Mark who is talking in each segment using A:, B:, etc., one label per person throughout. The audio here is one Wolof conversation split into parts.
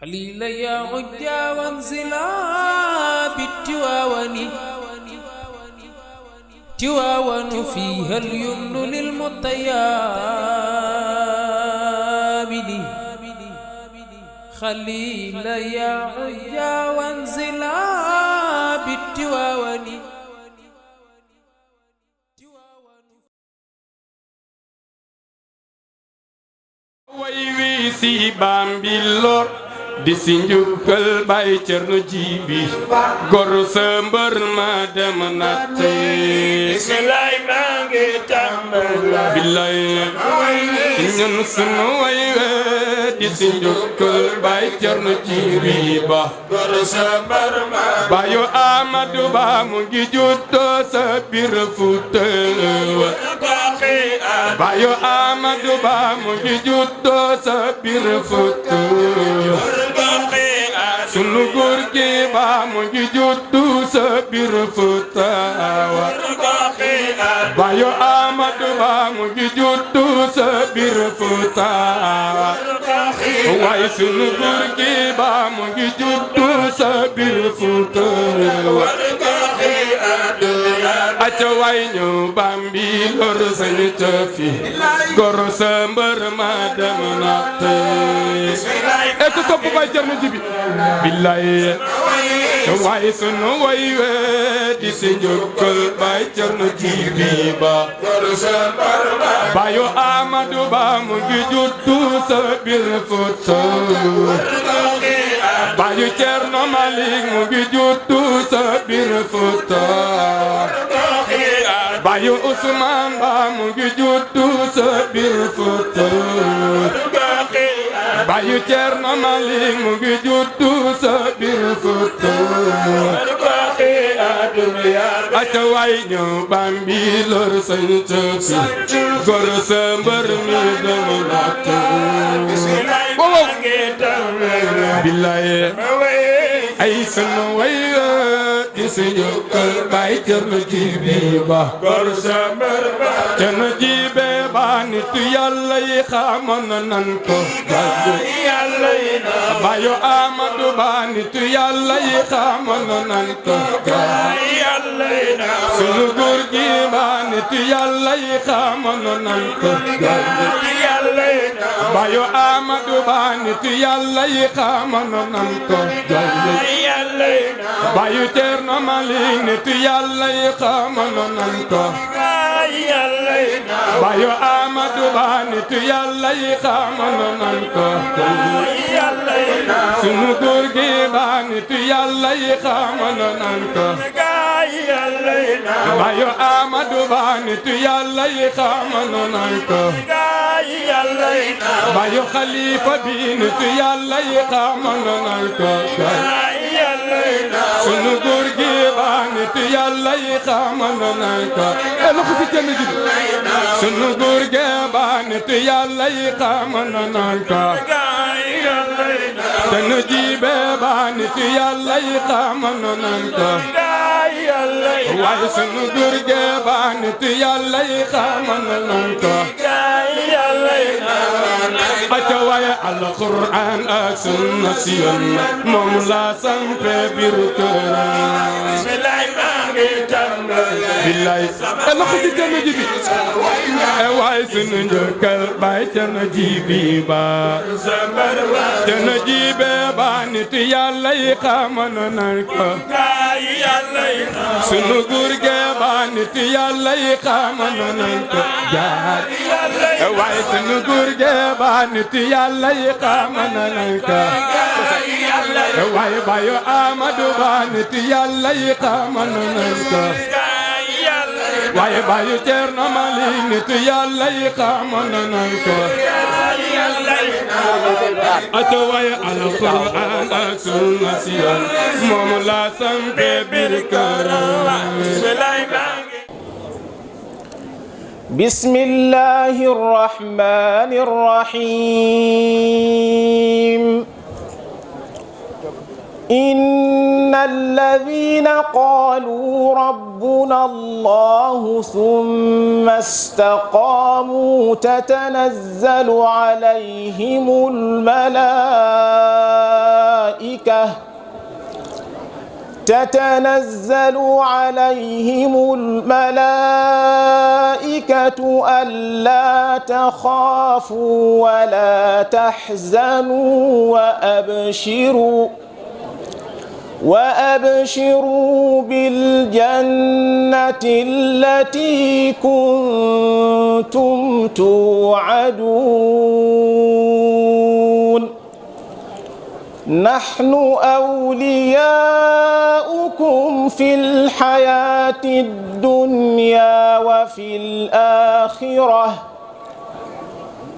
A: خليل يا عجا وانزلا بالتواون تواون فيها اليمن للمطيابد خليل يا عجا وانزلا بالتواون
B: ويوي سي بامبيلور di si njukkal bay Cerno Jibi gor sa mbër ma dem natte bismillah maa ngi tàmbali billaay ñun sunu way di si njukkal bay Cerno Jibi ba gor sa mbër ma bayo Amadou Ba mu ngi juddoo sa biir Fuuta bayo Amadou Ba mu ngi juddoo sa biir Fuuta sunu góor gi ba mu ngi juddu sa biir Fuuta bayo Amadou Ba mu ngi juddu sa biir Fuuta waaye sunu góor gi ba mu ngi juddu sa biir Fuuta aca way ñu Bambilor sañu tëfi goro sa mbër ma dem natte e ku sopp bay Cerno Jibi billaay waaye sunu way we di si njukkal bay Cerno Jibi ba goro sa mbër ma bayo Amadou Ba mu ngi juddu sa biir Fuuta bayo Cerno Malik mu ngi juddu sa biir Fuuta bayo Usmaan Ba mu ngi juddu sa biir Fuuta bayo Cerno Malik mu ngi juddu sa biir Fuuta aca way ñu Bambilor sañu tëfi gor sa mbër mi dem natte billaay ay sunu way di si njukkal bay Cerno Jibi ba gor sa mbër ba Cerno Jibi ba nit Yàlla yi xamoon nan ko bayo Amadou Ba nit Yàlla yi xamoon nan ko sunu góor gi ba nit Yàlla yi xamoon nan ko bayo Amadou Ba nit Yàlla yi xamoon nan ko bayo Cerno Malik nit Yàlla yi xamoon nan ko bayo Amadou Ba nit Yàlla yi xamoon nan ko sunu góor gi ba nit Yàlla yi xamoon nan ko bayo Amadou Ba nit Yàlla yi xamoon nan ko bayo Xalifa bi nit Yàlla yi xamoon nan ko sunu góor gi ba nit Yàlla yi xamoon nan ko loxo si Cerno Jibi sunu góor gi ba nit Yàlla yi xamoon nan ko Cerno Jibi ba nit Yàlla yi xamoon nan ko waaye sunu góor gi ba nit Yàlla yi xamoon nan ko aca waaye alxuraan ak sunna si yoon moom la sampe biir këram billaay loxo si Cerno Jibi waaye sunu njukkal bay Cerno Jibi ba Cerno Jibi ba nit Yàlla yi xamoon nan ko sunu góor gi ba nit Yàlla yi xamoon nan ko waaye sunu góor gi ba nit Yàlla yi xamoon nan ko waaye bayo Amadou Ba nit Yàlla yi xamoon nan ko waaye bayo Cerno Malik nit Yàlla yi xamoon nan ko aca waaye alxuraan ak sunna si yoon moom la sampe biir këram
C: بسم الله الرحمن الرحيم إن الذين قالوا ربنا الله ثم استقاموا تتنزل عليهم الملائكة ألا تخافوا ولا تحزنوا وأبشروا بالجنة التي كنتم توعدون نحن أولياؤكم في الحياة الدنيا وفي الآخرة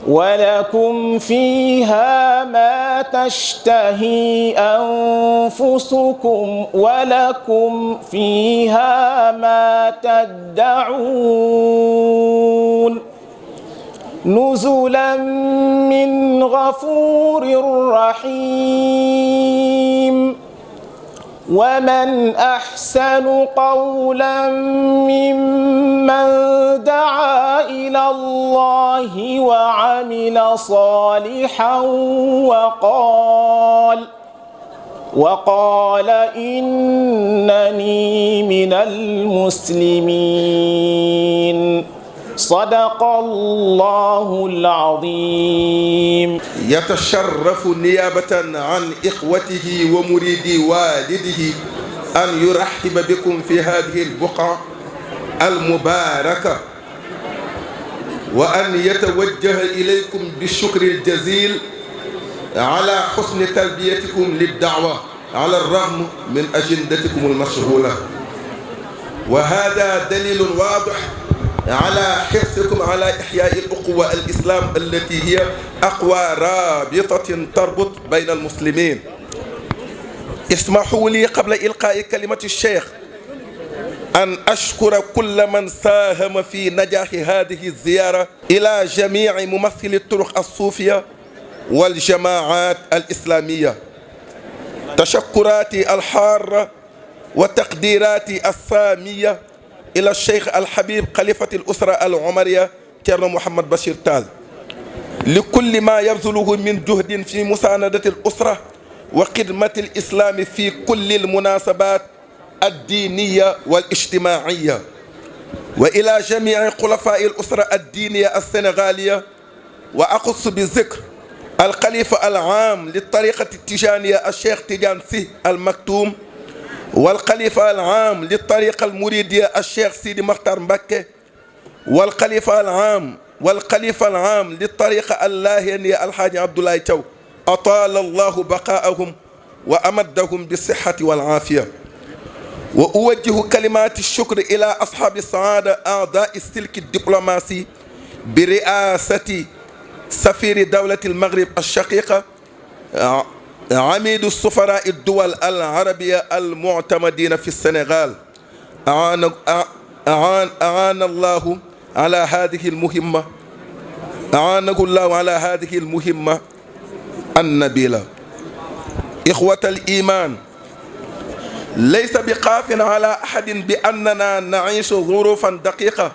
C: ولكم فيها ما تشتهي أنفسكم ولكم فيها ما تدعون نزلا من غفور رحيم ومن أحسن قولا ممن دعا إلى الله وعمل صالحا وقال إنني من المسلمين صدق الله العظيم.
D: يتشرف نيابة عن إخوته ومريدي والده أن يرحب بكم في هذه البقعة المباركة وأن يتوجه إليكم بالشكر الجزيل على حسن تلبيتكم للدعوة على الرغم من أجندتكم المشغولة، وهذا دليل واضح على حرصكم على إحياء الأخوة الإسلام التي هي أقوى رابطة تربط بين المسلمين. اسمحوا لي قبل إلقاء كلمة الشيخ أن أشكر كل من ساهم في نجاح هذه الزيارة إلى جميع ممثلي الطرق الصوفية والجماعات الإسلامية. تشكراتي الحارة وتقديراتي السامية إلى الشيخ الحبيب خليفة الأسرة العمرية تيرنو محمد بشير تال لكل ما يبذله من جهد في مساندة الأسرة وخدمة الإسلام في كل المناسبات الدينية والاجتماعية، وإلى جميع خلفاء الأسرة الدينية السنغالية، وأخص بذكر الخليفة العام للطريقة التيجانية الشيخ تيجان سي المكتوم، والخليفة العام للطريقة المريدية الشيخ سيدي مختار مبكي، والخليفة العام للطريقة اللاهينية الحاج عبد الله تشو، أطال الله بقاءهم وأمدهم بالصحة والعافية. وأوجه كلمات الشكر إلى أصحاب السعادة أعضاء السلك الدبلوماسي برئاسة سفير دولة المغرب الشقيقة عميد السفراء الدول العربية المعتمدين في السنغال. أعان الله على هذه المهمة النبيلة. إخوة الإيمان، ليس بقاف على أحد بأننا نعيش ظروفا دقيقة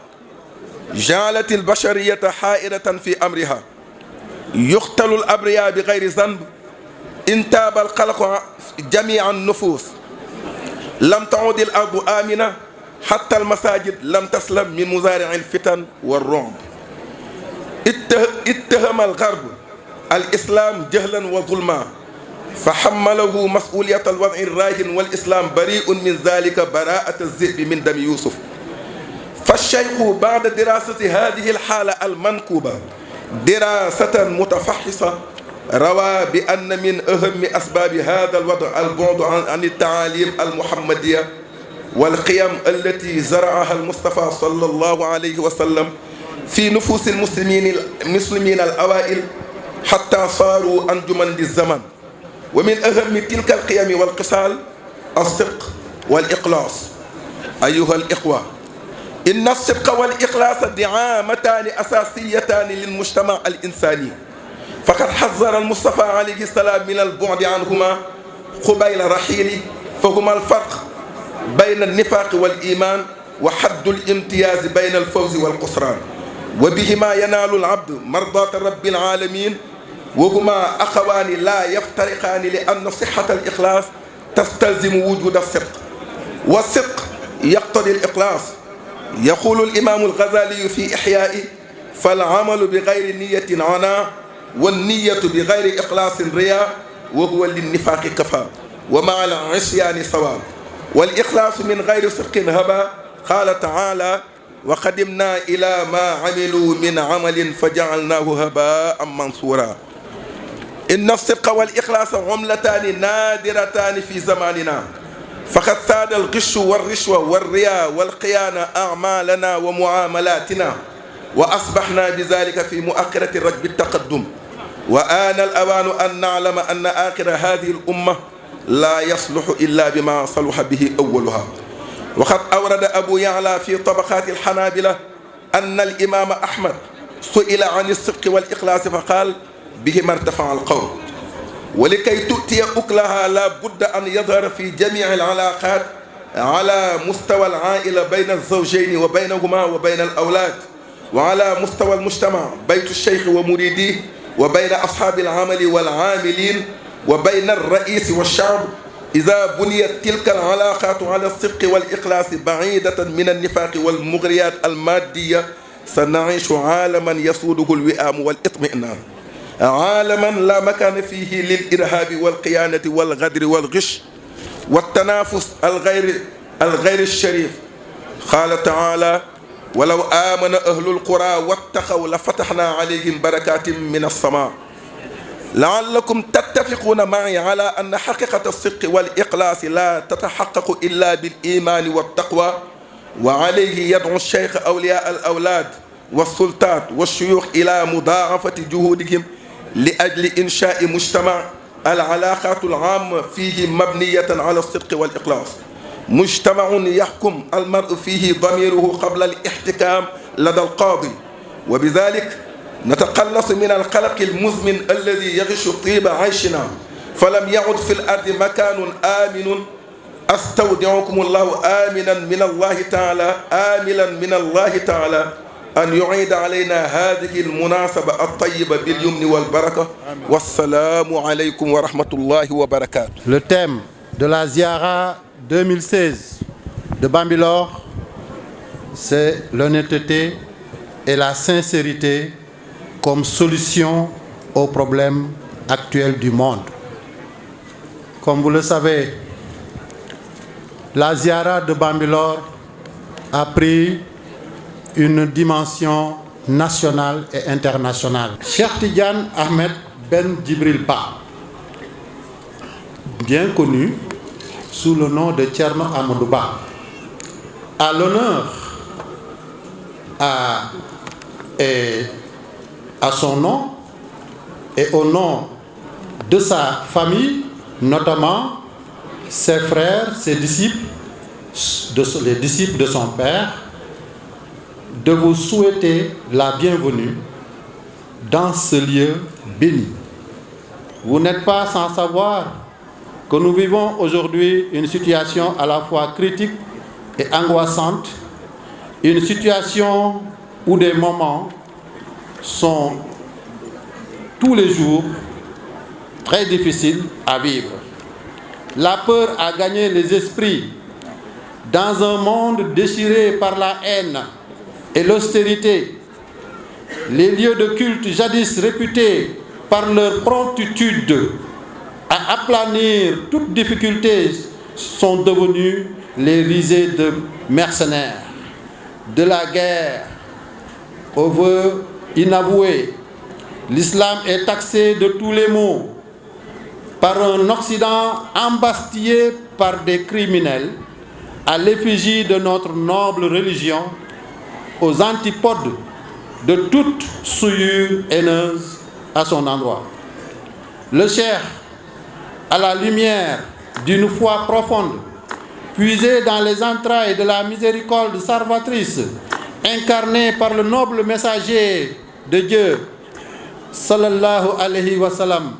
D: جعلت البشرية حائرة في أمرها. يقتل الأبرياء بغير ذنب، انتاب القلق جميع النفوس، لم تعد الأرض آمنة، حتى المساجد لم تسلم من مزارع الفتن والرعب. اتهم الغرب الإسلام جهلا وظلما فحمله مسؤولية الوضع الراهن، والإسلام بريء من ذلك براءة الذئب من دم يوسف. فالشيخ بعد دراسة هذه الحالة المنكوبة دراسة متفحصة روى بأن من أهم أسباب هذا الوضع البعد عن التعاليم المحمدية والقيم التي زرعها المصطفى صلى الله عليه وسلم في نفوس المسلمين الأوائل حتى صاروا أنجما للزمن. ومن أهم تلك القيم والخصال الصدق والإخلاص. أيها الإخوة، إن الصدق والإخلاص دعامتان أساسيتان للمجتمع الإنساني، فقد حذر المصطفى عليه السلام من البعد عنهما قبيل رحيلي فهما الفرق بين النفاق والإيمان وحد الامتياز بين الفوز والخسران وبهما ينال العبد مرضاة رب العالمين وهما أخوان لا يفترقان لأن صحة الإخلاص تستلزم وجود الصدق والصدق يقتضي الإخلاص. يقول الإمام الغزالي في إحيائه فالعمل بغير نية عناء والنية بغير إخلاص رياء وهو للنفاق كفى ومع العصيان صواب والإخلاص من غير صدق هبى. قال تعالى وقدمنا إلى ما عملوا من عمل فجعلناه هباء منصورا. إن الصدق والإخلاص عملتان نادرتان في زماننا فقد ساد الغش والرشوة والرياء والخيانة أعمالنا ومعاملاتنا وأصبحنا بذلك في مؤخرة ركب التقدم وآن الأوان أن نعلم أن آخر هذه الأمة لا يصلح إلا بما صلح به أولها. وقد أورد أبو يعلى في طبقات الحنابلة أن الإمام أحمد سئل عن الصدق والإخلاص فقال بهما ارتفع القول ولكي تؤتي أكلها لا بد أن يظهر في جميع العلاقات على مستوى العائلة بين الزوجين وبينهما وبين الأولاد وعلى مستوى المجتمع بيت الشيخ ومريديه وبين أصحاب العمل والعاملين وبين الرئيس والشعب. إذا بنيت تلك العلاقات على الصدق والإخلاص بعيدة من النفاق والمغريات المادية سنعيش عالما يسوده الوئام والإطمئنان عالما لا مكان فيه للإرهاب والخيانة والغدر والغش والتنافس الغير الشريف. قال تعالى ولو آمن أهل القرى واتقوا لفتحنا عليهم بركات من السماء. لعلكم تتفقون معي على أن حقيقة الصدق والإخلاص لا تتحقق إلا بالإيمان والتقوى وعليه يدعو الشيخ أولياء الأولاد والسلطات والشيوخ إلى مضاعفة جهودهم لأجل إنشاء مجتمع العلاقات العامة فيه مبنية على الصدق والإخلاص مجتمع يحكم المرء فيه ضميره قبل الاحتكام لدى القاضي وبذلك نتخلص من القلق المزمن الذي يغش طيب عيشنا فلم يعد في الأرض مكان آمن أستودعكم الله آمنا من الله تعالى أن يعيد علينا هذه المناسبة الطيبة باليمن والبركة والسلام عليكم ورحمة الله وبركاته.
E: Le thème de la Ziara 2016 de Bambilor, c'est l'honnêteté et la sincérité comme solution aux problèmes actuels du monde. Comme vous le savez, la Ziara de Bambilor a pris une dimension nationale et internationale. Cheikh Tidiane Ahmed Ben Djibril Ba, bien connu sous le nom de Thierno Amadou Ba, a l'honneur à son nom et au nom de sa famille, notamment ses frères, ses disciples, les disciples de son père, de vous souhaiter la bienvenue dans ce lieu béni. Vous n'êtes pas sans savoir que nous vivons aujourd'hui une situation à la fois critique et angoissante, une situation où des moments sont tous les jours très difficiles à vivre. La peur a gagné les esprits dans un monde déchiré par la haine et l'austérité. Les lieux de culte jadis réputés par leur promptitude à aplanir toute difficulté sont devenus les risées de mercenaires. De la guerre aux vœux inavoués, l'islam est taxé de tous les maux par un Occident embastillé par des criminels à l'effigie de notre noble religion, aux antipodes de toute souillure haineuse à son endroit. Le Cheikh, à la lumière d'une foi profonde, puisée dans les entrailles de la miséricorde salvatrice, incarnée par le noble messager de Dieu, sallallahu alayhi wa sallam,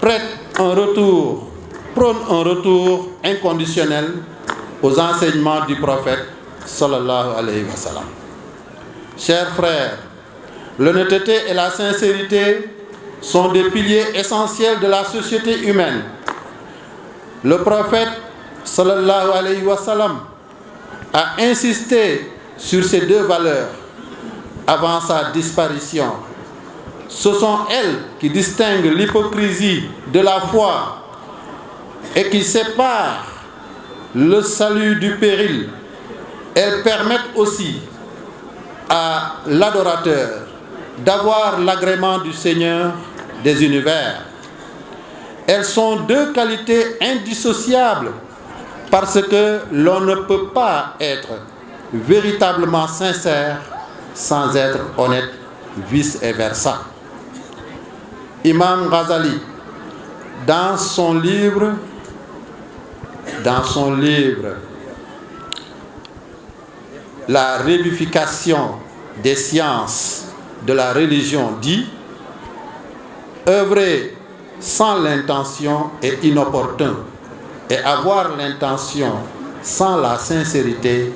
E: prête un retour prône un retour inconditionnel aux enseignements du prophète sallallahu alayhi wa sallam. Chers frères, l'honnêteté et la sincérité sont des piliers essentiels de la société humaine. Le prophète sallallahu alayhi wa sallam a insisté sur ces deux valeurs avant sa disparition. Ce sont elles qui distinguent l'hypocrisie de la foi et qui séparent le salut du péril. Elles permettent aussi à l'adorateur d'avoir l'agrément du Seigneur des univers. Elles sont deux qualités indissociables parce que l'on ne peut pas être véritablement sincère sans être honnête, vice-versa. Imam Ghazali, dans son livre La révification des sciences de la religion, dit: œuvrer sans l'intention est inopportun, et avoir l'intention sans la sincérité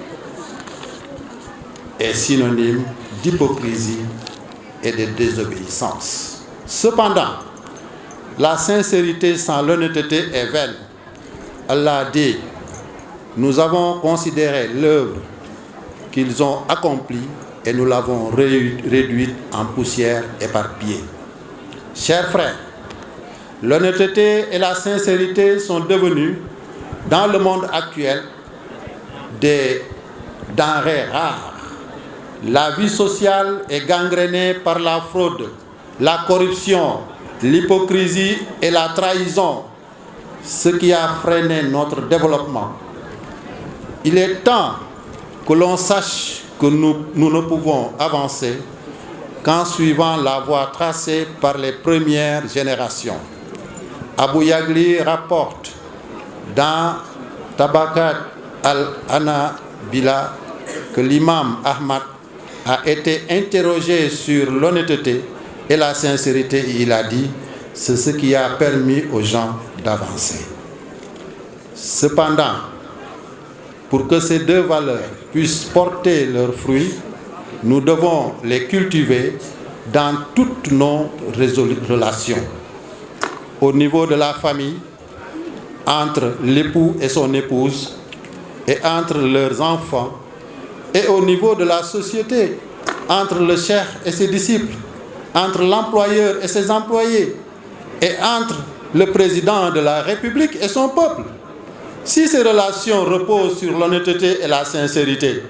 E: est synonyme d'hypocrisie et de désobéissance. Cependant, la sincérité sans l'honnêteté est vaine. Allah dit: nous avons considéré l'œuvre qu'ils ont accomplie et nous l'avons réduite en poussière éparpillée. Chers frères, l'honnêteté et la sincérité sont devenues, dans le monde actuel, des denrées rares. La vie sociale est gangrénée par la fraude, la corruption, l'hypocrisie et la trahison, ce qui a freiné notre développement. Il est temps que l'on sache que nous ne pouvons avancer qu'en suivant la voie tracée par les premières générations. Abu Yagli rapporte dans Tabakat al-Anabila que l'imam Ahmad a été interrogé sur l'honnêteté et la sincérité et il a dit: c'est ce qui a permis aux gens d'avancer. Cependant, pour que ces deux valeurs puissent porter leurs fruits, nous devons les cultiver dans toutes nos relations. Au niveau de la famille, entre l'époux et son épouse, et entre leurs enfants, et au niveau de la société, entre le cheikh et ses disciples, entre l'employeur et ses employés, et entre le président de la République et son peuple. Si ces relations reposent sur l'honnêteté et la sincérité,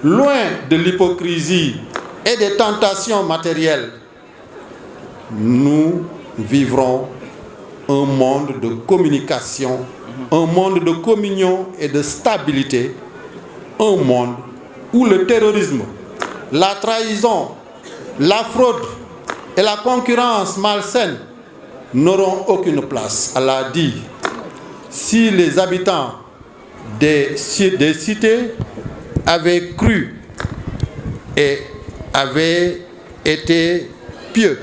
E: loin de l'hypocrisie et des tentations matérielles, nous vivrons un monde de communication, un monde de communion et de stabilité, un monde où le terrorisme, la trahison, la fraude et la concurrence malsaine n'auront aucune place. Allah dit: si les habitants des cités avaient cru et avaient été pieux,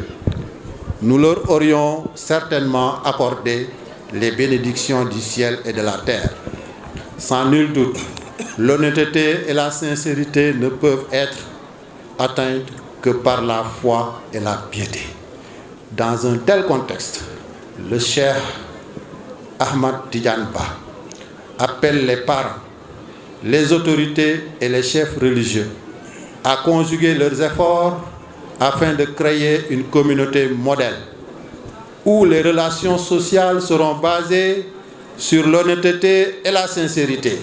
E: nous leur aurions certainement accordé les bénédictions du ciel et de la terre. Sans nul doute, l'honnêteté et la sincérité ne peuvent être atteintes que par la foi et la piété. Dans un tel contexte, le cheikh Ahmad Tidiane Ba appelle les parents, les autorités et les chefs religieux à conjuguer leurs efforts afin de créer une communauté modèle où les relations sociales seront basées sur l'honnêteté et la sincérité.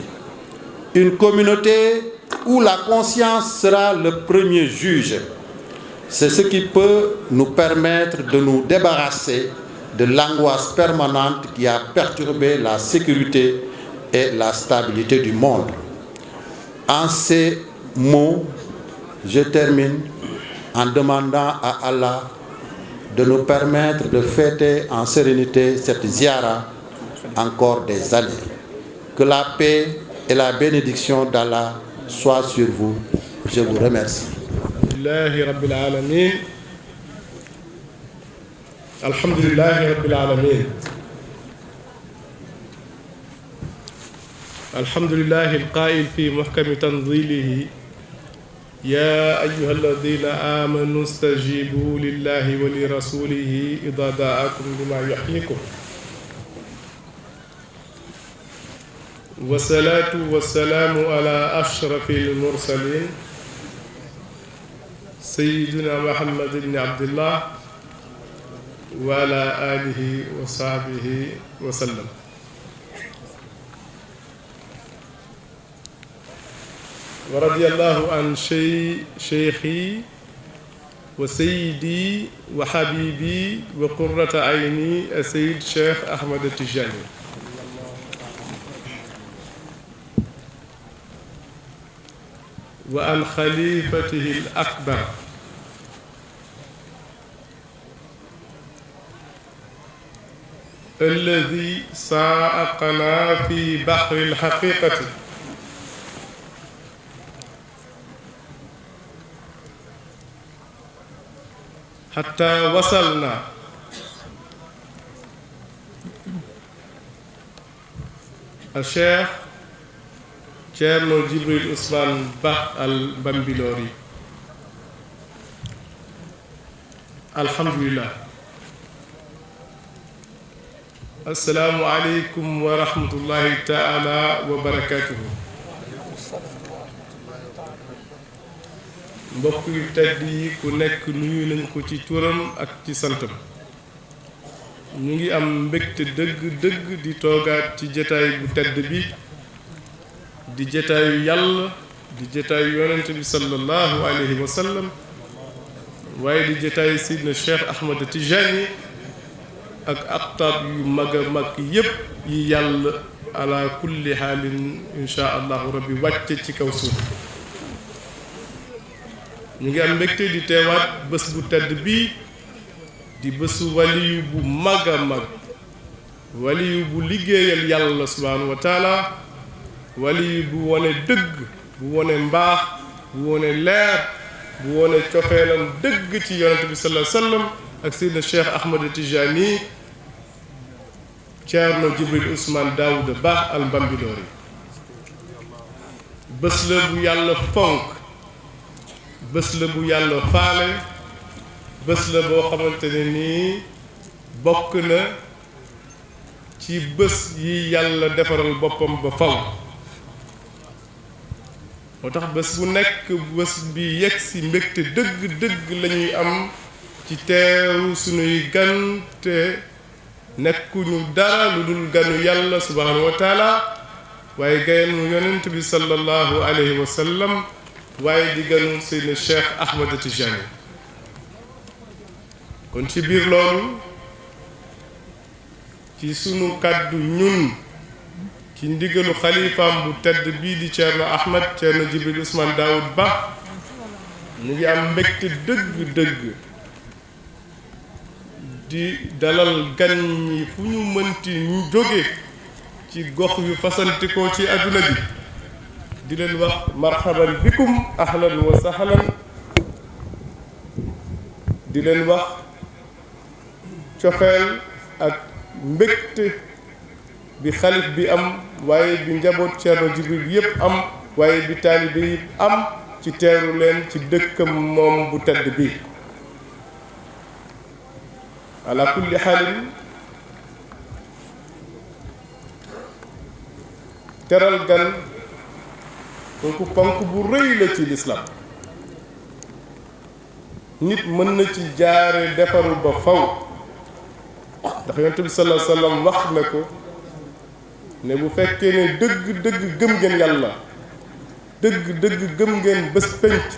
E: Une communauté où la conscience sera le premier juge. C'est ce qui peut nous permettre de nous débarrasser de l'angoisse permanente qui a perturbé la sécurité et la stabilité du monde. En ces mots, je termine en demandant à Allah de nous permettre de fêter en sérénité cette ziara encore des années. Que la paix et la bénédiction d'Allah soient sur vous. Je vous remercie.
F: Alhamdulillahi Rabbil Alamin. الحمد لله القائل في محكم تنزيله يا أيها الذين آمنوا استجيبوا لله ولرسوله إذا دعاكم لما يحييكم والصلاة والسلام على أشرف المرسلين سيدنا محمد بن عبد الله وعلى آله وصحبه وسلم. ورضي الله عن شيخي وسيدي وحبيبي وقرة عيني السيد الشيخ أحمد التجاني وعن خليفته الأكبر الذي ساقنا في بحر الحقيقة حتى وصلنا الشيخ Ceerno Jibril Ousmane Ba al Bambilori. alhamdulillah. Assalamu aleykum wa rahmatullahi taala wa barakatuhu. mbokk yu tedd yi ku nekk nuyu nañ ko ci turam ak ci santam. ñu ngi am mbégte dëgg di toogaat ci jataay bu tedd bi di jataayu yàlla di jataayu yonent bi sallallahu alayhi wa sallam waaye di jataayu sidna Cheikh Ahmad Tijani ak aqtaab yu mag a mag yépp yi yàlla ala kulli xaalin insha allahu rabbi wàcce ci kaw suuf. ñu ngi am mbégte di teewaat bés bu tedd bii di bésu waliyu bu mag a mag waliyu bu liggéeyal yàlla subhanahu wa taala waliyu bu wone dëgg bu wone mbaax bu wone leer bu wone cofeelam dëgg ci yonent bi sallallahu alayhi wa sallam ak seydina Cheikh Ahmad Tijani Ceerno Jibril Ousmane Daouda Ba al Bambilori. bés la bu yàlla fonk, bés la bu yàlla faale, bés la boo xamante ne nii bokk na ci bés yi yàlla defaral boppam ba faw. moo tax bés bu nekk bés bi yegg si mbégte dëgg lañuy am ci teeru sunuy gan te nekkuñu dara lu dul ganu yàlla subhanahu wa taala waaye ganu yonent bi sallallahu alayhi wa sallam waaye di ganu seydina Cheikh Ahmad Tijani. kon ci biir loolu ci sunu kàddu ñun ci ndigalu xalifaam bu tedd bii di Ceerno Ahmad Ceerno Jibril Ousmane Daouda Ba ñu ngi am mbégte dëgg di dalal gan ñi fu ñu mënti ñu jóge ci gox yu fasantikoo ci àdduna bi di leen wax marhaban bikum ahlan wa sahlan di leen wax cofeel ak mbégte bi xalif bi am waaye bi njaboot Ceerno Jibril yépp am waaye bi taalibe yi am ci teeru leen ci dëkkam moom bu tedd bi. ala kulli xaalin teral gan kooku ponk bu rëy la ci lislaam. nit mën na ci jaare defaru ba faw ndax yonent bi sallallahu alayhi wa sallam wax na ko ne bu fekkee ne dëgg gëm ngeen yàlla dëgg gëm ngeen bés penc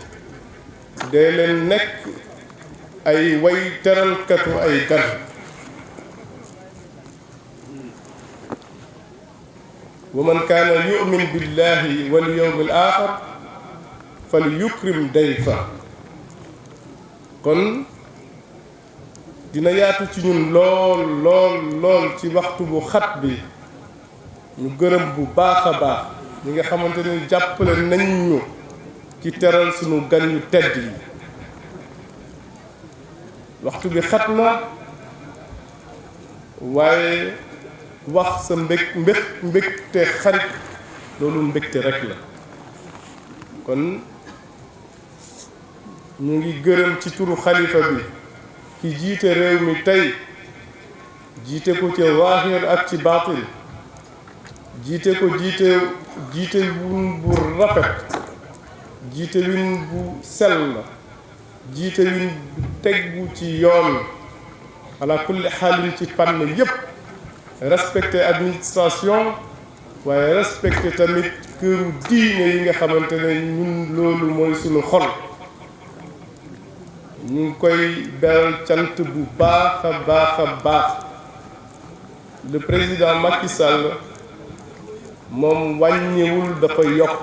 F: day leen nekk ay way teralkatu ay gan. wa man kaana yu'min billahi wal yawmil aaxir fal yukrim dayfa. kon dina yaatu ci ñun lool ci waxtu bu xat bi ñu gërëm bu baax a baax ñi nga xamante ni jàppale nañ ñu ci teral sunu gan yu tedd yi. waxtu bi xat na waaye wax sa mbégte xarit loolu mbégte rek la. kon ñu ngi gërëm ci turu xalifa bi ki jiite réew mi tey jiite ko ci zaahir ak ci baatin jiite ko jiite win bu rafet jiite win bu sell jiite win bu teggu ci yoon ala kulli xaalin ci fànn yépp respecté administration waaye respecté tamit këru diine yi nga xamante ne ñun loolu mooy sunu xol. ñu ngi koy beral cant bu baax a baax a baax le président Macky Sall moom wàññiwul dafa yokk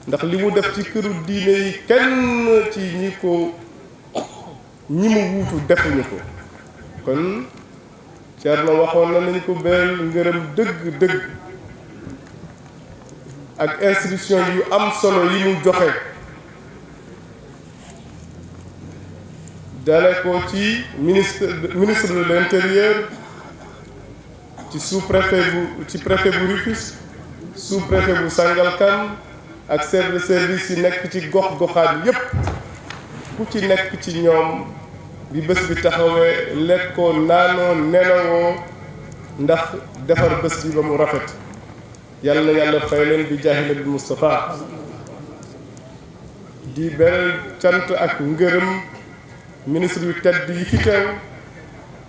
F: ndax li mu def ci këru diine yi kenn ci ñi mu wuutu defuñu ko. kon Thierno waxoon na nañ ko beral ngërëm dëgg ak institution yu am solo yi mu joxe. dale ko ci ministre de l'intérieur ci sous-préfet bu Rufisque sous-préfet bu Sangalkam ak chef de service yi nekk ci gox-goxaan yépp ku ci nekk ci ñoom bi bés bi taxawee lekkoo naanoo nelawoo ndax defar bés bi ba mu rafet. yàlla na yàlla fay leen bi jaahi nabi Moustapha. di beral cant ak ngërëm ministre yu tedd yi fi teew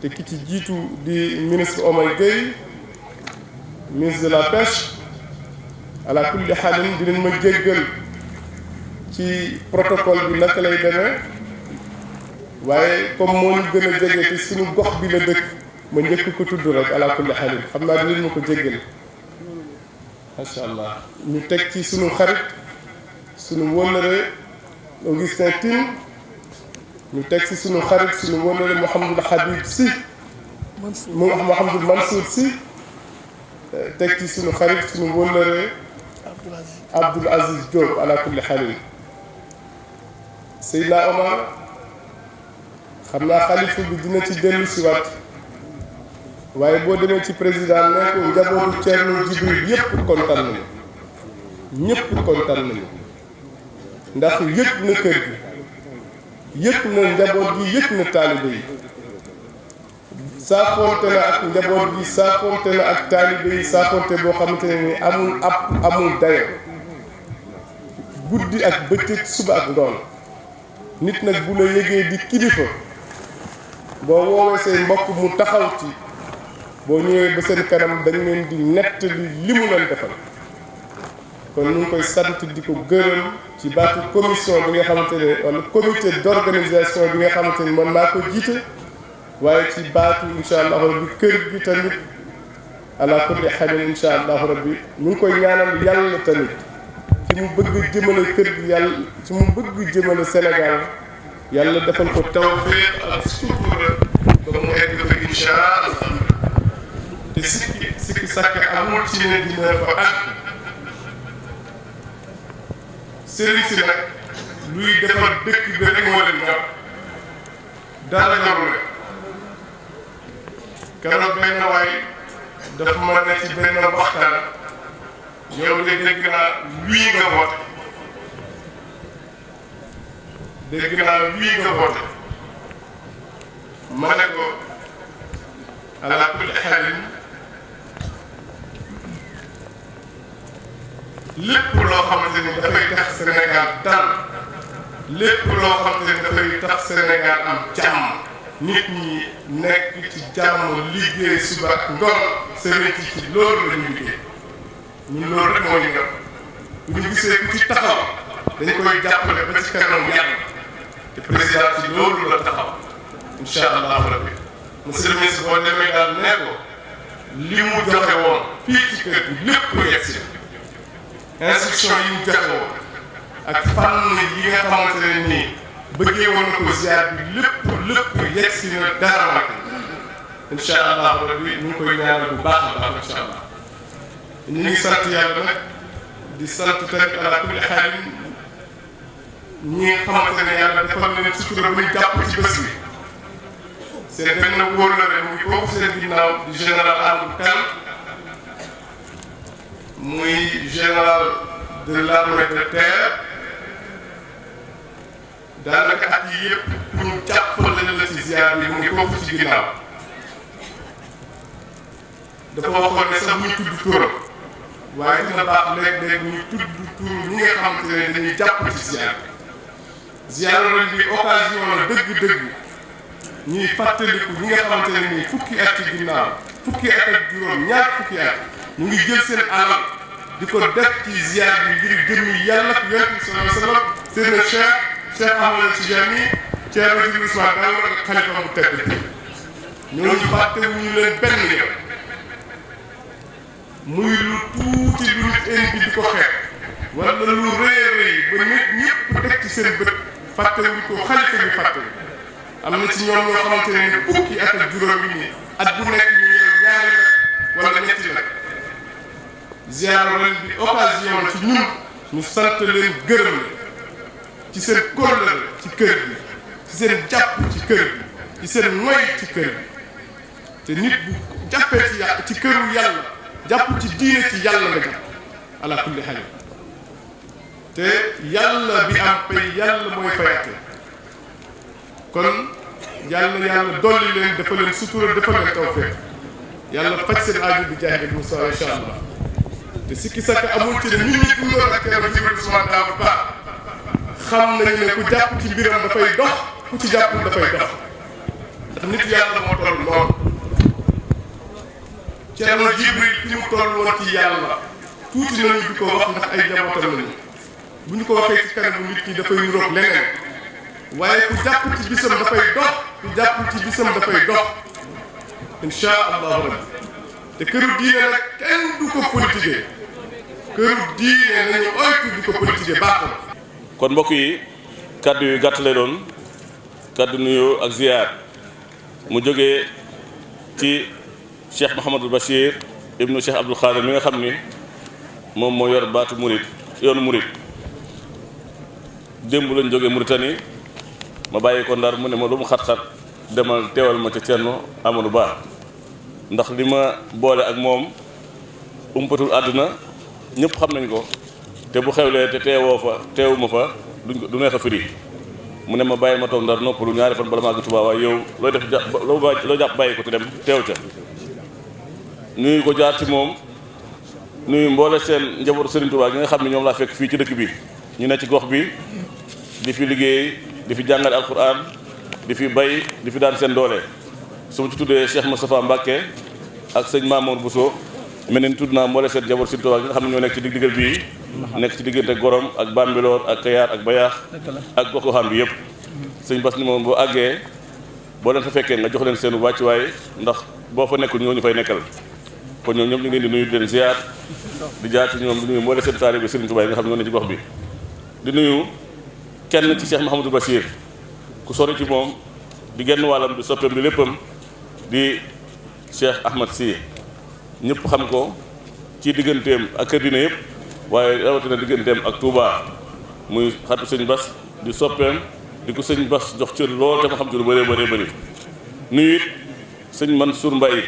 F: te ki ci jiitu di ministre Omar Gueye ministre de la pêche ala kulli xaalin dinañ ma jéggal ci protocole bi naka lay demee waaye comme moo ñu gën a jege te suñu gox bi la dëkk ma njëkk ko tudd rek ala kulli xaalin xam naa dinañ ma ko jéggal macha allah. ñu teg ci suñu xarit suñu wóllëre Augustin Tine ñu teg ci suñu xarit suñu wóllëre Mouhamadul Habib Sy Mouhamadul Mansour Sy teg ci suñu xarit suñu wóllëre Abdoul Aziz Diop ala kulli xaalin. Seydina Omar xam naa xalifa bi dina ci dellu si waat waaye boo demee ci président ne ko njabootu Thierno Djibril yépp kontaan nañu ñëpp kontaan nañu ndax yëg na kër gi yëg na njaboot gi yëg na taalibe yi saafonte na ak njaboot gi saafonte na ak taalibe yi saafonte boo xamante ne ni amul dayo guddi ak bëccëg suba ak ngoon. nit nag bu la yëgee di kilifa boo woowee say mbokk mu taxaw ci boo ñëwee ba seen kanam dañ leen di nettali li mu leen defal. kon ñu ngi koy sant di ko gërëm ci baatu commission bi nga xamante ne wala comité d'organisation bi nga xamante ni man maa ko jiite waaye ci baatu incha allahu rabbi kër gi tamit ala kulli xaalin incha allahu rabbi ñu ngi koy ñaanal yàlla tamit ci mu bëgg jëmale kër gi yàlla ci mu bëgg jëmale Sénégal yàlla defal ko tawfiq ak sutura ba mu egg fa incha allah te sikki sàkk amul ci ne dina fa àgg. sëriñ si nag luy defar dëkk bi rek moo leen ñor dara ñorul rek keroog benn waay daf ma ne ci benn waxtaan yow de dégg naa wii nga voté ma ne ko ala kulli xaalin lépp loo xamante ni dafay tax Sénégal dal lépp loo xamante ni dafay tax Sénégal am jàmm nit ñi nekk ci jàmm liggéey suba ak ngoon sëriñ ci loolu la ñu liggéey ñun loolu rek moo ñu ñor bu ñu gisee ku ci taxaw dañ koy jàppale ba ci kanam yàlla te président ci loolu la taxaw incha allahu rabbi monsieur le ministre boo demee daal nee ko li mu joxe woon fii ci kër gi lépp yegg si instruction yi mu joxe woon ak fànn yi nga xamante ne nii bëggee woon na ko ziar bi lépp yegg si na dara nag incha allahu rabbi ñu ngi koy ñaanal bu baax a baax incha allah ñu ngi sant yàlla nag di sant tamit ala kulli xaalin ñi nga xamante ne yàlla defal na leen sutura bu ñu jàpp ci bés bi seen benn wóor la rek mu ngi foofu seen ginnaaw di général Amadou Kane muy général de l'armée de terre daanaka at yi yëpp pour ñu jàppale la ci ziar bi mu ngi foofu ci ginnaaw dafa waxoon ne sax muy tudd turam waaye dina baax léeg-léeg ñu tudd tur ñi nga xamante ne dañuy jàpp ci ziar ziar ren bi occasion la dëgg-dëgg ñuy fàttaliku ñi nga xamante ne nii fukki at ci ginnaaw fukki at ak juróom ñaar fukki at ñu ngi jël seen alal di ko def ci ziar bi ngir jëmmi yàlla ak yonent bi sallallahu alayhi wa sallam seen Cheikh Ahmed Tidiane Thierno Djibril Ousmane Daouda ak xalifa bu tedd bi ñooñu fàttewuñu leen benn yoon muy lu tuuti lu nit indi di ko xeet wala lu rëy a rëy ba nit ñëpp teg ci seen bët fàttewuñ ko xalifa bi fàttewu am na ci ñoom ñoo xamante ne ni fukki at ak juróom yi nii at bu nekk ñu ñëw ñaari la wala ñetti la ziar ren bi occasion la ci ñun ñu sant leen gërëm la ci seen kóllëre ci kër gi ci seen jàpp ci kër gi ci seen moy ci kër gi te nit bu jàppee ci këru yàlla jàpp ci diine ci yàlla nga jàpp ala kulli xaal te yàlla bi am pay yàlla mooy fayate kon yàlla dolli leen dafa leen sutura dafa leen tawfeex yàlla faj seen aaju bi jaay bi Moussa incha allah te sikki sakk amul ci ne nit ñi dundoon ak Thierno Djibril Ousmane Daouda Ba xam nañu ne ku jàpp ci mbiram dafay dox ku ci jàppul dafay dox ndax nit yàlla moo toll noonu Thierno Djibril fi mu toll woon ci yàlla tuuti nañu di ko wax ndax ay njabootam lañu bu ñu ko waxee ci kanamu nit ñi dafay niroog leneen waaye ku jàpp ci bisam dafay dox ku jàpp ci bisam dafay dox insha allahu rabbi te këru diine nag kenn du ko politiquer këru diine nañu oytu di ko politiquer baaxul.
G: kon mbokk yi kaddu yu gàtt lay doon kaddu nuyoo ak ziar mu jógee ci Cheikh Mouhamadul Bachir ibnu Cheikh Abdoul Khadir mi nga xam ni moom moo yor baatu murit yoonu murit démb lañ jógee Mauritanie ma bàyyi ko Ndar mu ne ma lu mu xat-xat demal teewal ma ca Thierno Amadou Ba ndax li ma boole ak moom umpatul àdduna ñëpp xam nañ ko te bu xewlee te teewuma fa du neex a firi mu ne ma bàyyi ma toog Ndar noppalu ñaari fan bala maa gi Tuubaa waaye yow looy def loo jàpp bàyyi ko te dem teew ca nuyu ko jaar ci moom nuyu mboole seen njabootu Serigne Touba gi nga xam ne ñoom laa fekk fii ci dëkk bi ñu ne ci gox bi di fi liggéey di fi jàngale alquran di fi bay di fi daan seen doole su ma ci tuddee Cheikh Moustapha Mbacké ak sëñ Mamour Bousso mel ni tudd naa mboole seen njabootu Serigne Touba gi nga xam ne ñoo nekk ci diggal bii nekk ci diggante Gorom ak Bambilor ak Kayar ak Bayaax ak gox goxaan bi yëpp sëñ Bass ni moom boo àggee boo leen fa fekkee nga jox leen seen wàccuwaay ndax boo fa nekkul ñoo ñu fay nekkal kon ñoom ñëpp ñu ngi leen di nuyu di leen ziar di jaar ci ñoom di nuyu moo leen seen taalibe Serigne Touba yi nga xam ne ñoo ne ci gox bi di nuyu kenn ci Cheikh Mouhamadou Bachir ku sori ci moom di genn wàllam di soppeem di léppam di Cheikh Ahmad Sy ñëpp xam ko ci digganteem ak kër dina yëpp waaye rawatina digganteem ak Touba muy xatu sëñ Bass di soppeem di ko sëñ Bass jox cër lool te ma xam ci lu bëree bëree bëri nuyu it sëñ Mansour Mbaye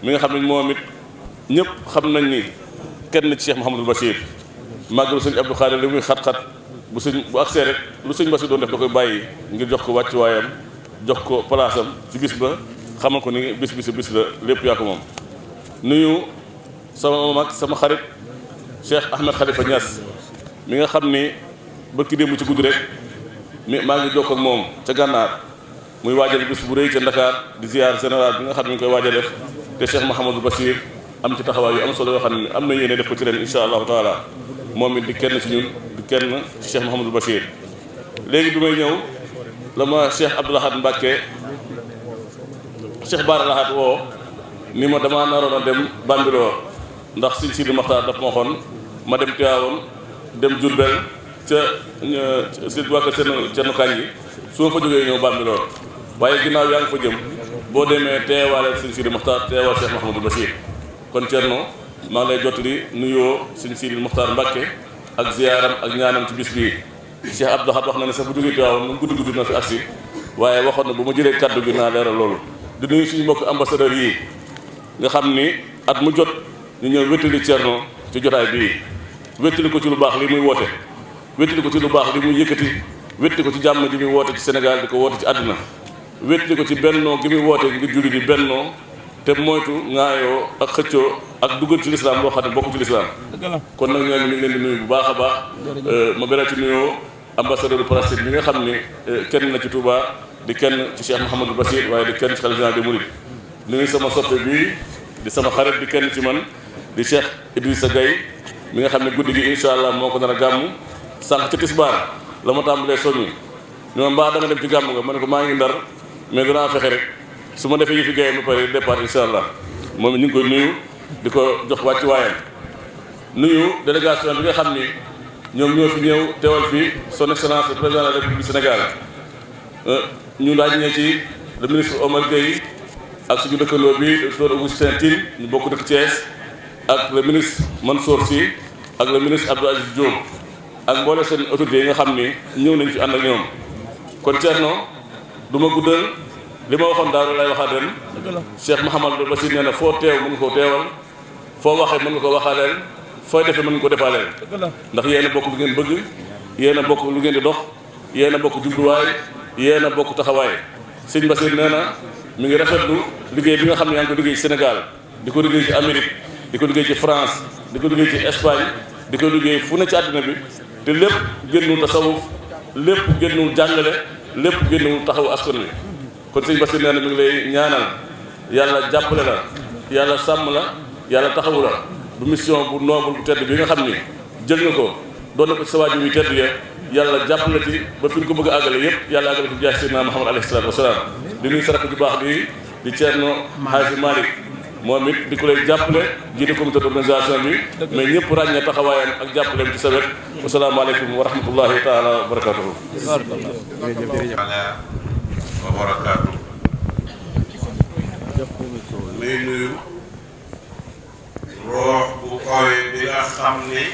G: mi nga xam ne moom it ñëpp xam nañ ni kenn ci Cheikh Mouhamadou Bachir màggalu sëñ Abdou Khadir li muy xat-xat bu agsee rek lu sëñ Bass doon def da koy bàyyi ngir jox ko wàccuwaayam jox ko palaasam ci bis ba xamal ko ni bis la lépp yaa ko moom nuyu sama mag sama xarit Cheikh Ahmed Khalifa Niass mi nga xam ni bëkki démb ci guddi rek maa ngi jokkoo ak moom ca gànnaar muy waajal bis bu rëy ca Dakar di ziar général bi nga xam ne ñu koy waaj a def te Cheikh Mouhamadou Bachir am ci taxawaay yu am solo yoo xam ne am na yéene def ko ci ren insha allahu taala moom it di kenn ci ñun di kenn ci Cheikh Mouhamadou Bachir léegi bi may ñëw la ma Cheikh Abdoul Ahad Mbacké Cheikh Bara Lahad woo ni ma damaa naroon a dem Bambilor ndax Sëñ Sidi Maxtaar daf ma waxoon ma dem Tiwaawoon dem Jurbel ca si waa kër Cerno Kanji su ma fa jógee ñëw Bambilor waaye ginnaaw yaa ngi fa jëm boo demee teewaale Sëñ Sidi Maxtaar teewal Cheikh Mouhamadou Bachir kon Cerno maa ngi lay jottali nuyoo Sëñ Sidi Maxtaar Mbacké ak ziyaaram ak ñaanam ci bis bii Cheikh Abdou Lahad wax na ne sax bu jógee Tiwaawoon mu guddi guddi na fi agsi waaye waxoon na bu ma jëlee kaddu gi naa leeral loolu di nuyu suñu mbokk ambassadeurs yi nga xam ni at mu jot ñu ñëw wéttali Cerno ci jotaay bii wéttali ko ci lu baax li muy woote wéttali ko ci lu baax li muy yëkkati wéttali ko ci jàmm ji muy woote ci Sénégal di ko woote ci àdduna wéttali ko ci bennoo gi muy woote ngir julli di bennoo te moytu ŋaayoo ak xëccoo ak duggal ci lislaam loo xam ne bokk ci lislaam kon nag ñooñu ñu ngi leen di nuyu bu baax a baax ma beral ci nuyoo ambassadeur Palestine bi nga xam ni kenn na ci Touba di kenn ci Cheikh Mouhamadou Bassir waaye di kenn ci khalife général des mourides nuyu sama soppe bii di sama xarit di kenn ci man di Cheikh Idrissa Gueye mi nga xam ne guddi gi incha allah moo ko nar a gàmm sànq ci tisbaar la ma tàmbalee soññi ni ma mbaa da nga dem ci gàmm nga ma ne ko maa ngi ndar mais dinaa fexe rek su ma defee yëfi Gueye ba pare départ incha allah moom ñu ngi koy nuyu di ko jox wàcc waayam nuyu délégation bi nga xam ni ñoom ñoo fi ñëw teewal fii son excellence le président de la république du Sénégal ñu laaj ne ci le ministre Omar Gueye ak suñu dëkkandoo bi docteur Augustin Tine ñu bokk dëkk Thiès ak le ministre Mansour Sy ak le ministre Abdou Aziz Diop ak mboole seen autorités yi nga xam ni ñëw nañ fi ànd ak ñoom kon Thierno du ma guddal li ma waxoon daaw lay waxaat ren Cheikh Mouhamadou Bassir nee na foo teew mën nga koo teewal foo waxee mën nga ko waxaaleel fooy defee mën nga ko defaaleel ndax yéen a bokk lu ngeen bëgg yéen a bokk lu ngeen di dox yéen a bokk jubluwaay yéen a bokk taxawaay sëñ Bassir nee na mi ngi rafetlu liggéey bi nga xam ne yaa ngi ko liggéey ci Sénégal di ko liggéey ci Amérique di ko liggéey ci France di ko liggéey ci Espagne di ko liggéey fu ne ci àddina bi te lépp génnul tasawuf lépp génnul jàngale lépp génnul taxawu askan wi kon sëñ Bassir nee na mi ngi lay ñaanal yàlla jàppale la yàlla sàmm la yàlla taxawu la bu mission bu noble bu tedd bi nga xam ni jël nga ko doon na ko ci sa waajur yu tedd ya yàlla jàppale ci ba fi ñu ko bëgg a àggale yëpp yàlla àggale ci jaay Seydina Muhammad alayhi salaatu wasalaam di nuyu sarak ju baax di Thierno Hadji Malick moom it di ko lay jàppale jiite comité d'organisation bi mais ñëpp ràññee taxawaayam ak jàppaleem ci sa wet wasalaamaaleykum wa rahmatullahi taala wa barakatuhu
H: wa barakaatu may nuyu roox bu kawe bi nga xam ne